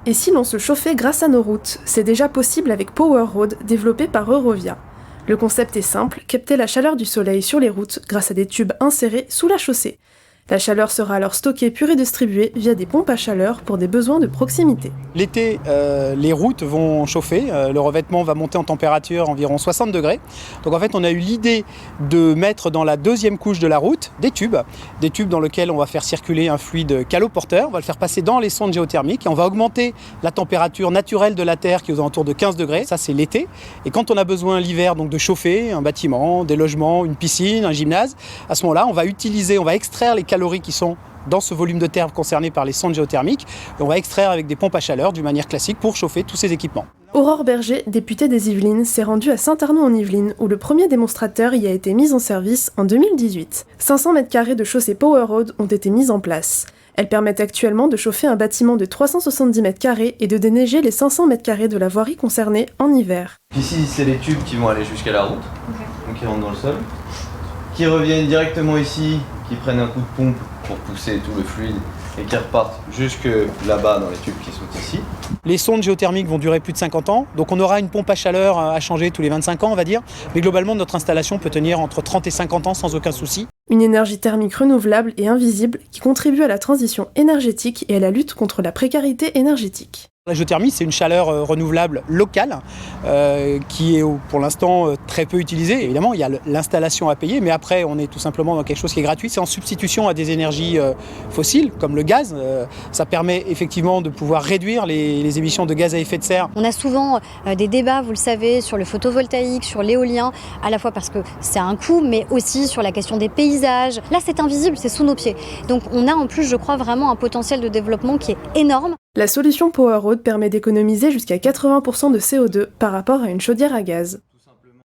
Et si l'on se chauffait grâce à nos routes? C'est déjà possible avec Power Road, développé par Eurovia. Le concept est simple, capter la chaleur du soleil sur les routes grâce à des tubes insérés sous la chaussée. La chaleur sera alors stockée puis redistribuée via des pompes à chaleur pour des besoins de proximité. L'été, les routes vont chauffer, le revêtement va monter en température environ 60 degrés. Donc en fait, on a eu l'idée de mettre dans la deuxième couche de la route des tubes dans lesquels on va faire circuler un fluide caloporteur, on va le faire passer dans les sondes géothermiques et on va augmenter la température naturelle de la Terre qui est aux alentours de 15 degrés, ça c'est l'été. Et quand on a besoin l'hiver donc de chauffer un bâtiment, des logements, une piscine, un gymnase, à ce moment-là, on va extraire les calories qui sont dans ce volume de terre concerné par les sondes géothermiques et on va extraire avec des pompes à chaleur d'une manière classique pour chauffer tous ces équipements. Aurore Berger, députée des Yvelines, s'est rendue à Saint-Arnaud-en-Yvelines où le premier démonstrateur y a été mis en service en 2018. 500 m² de chaussée Power Road ont été mis en place. Elles permettent actuellement de chauffer un bâtiment de 370 m² et de déneiger les 500 m² de la voirie concernée en hiver. Ici, c'est les tubes qui vont aller jusqu'à la route, donc qui rentrent dans le sol, qui reviennent directement ici, qui prennent un coup de pompe pour pousser tout le fluide et qui repartent jusque là-bas dans les tubes qui sont ici. Les sondes géothermiques vont durer plus de 50 ans, donc on aura une pompe à chaleur à changer tous les 25 ans on va dire, mais globalement notre installation peut tenir entre 30 et 50 ans sans aucun souci. Une énergie thermique renouvelable et invisible qui contribue à la transition énergétique et à la lutte contre la précarité énergétique. La géothermie, c'est une chaleur renouvelable locale qui est pour l'instant très peu utilisée. Évidemment, il y a l'installation à payer, mais après, on est tout simplement dans quelque chose qui est gratuit. C'est en substitution à des énergies fossiles, comme le gaz. Ça permet effectivement de pouvoir réduire les émissions de gaz à effet de serre. On a souvent des débats, vous le savez, sur le photovoltaïque, sur l'éolien, à la fois parce que c'est un coût, mais aussi sur la question des paysages. Là, c'est invisible, c'est sous nos pieds. Donc on a en plus, je crois, vraiment un potentiel de développement qui est énorme. La solution Power Road permet d'économiser jusqu'à 80% de CO2 par rapport à une chaudière à gaz.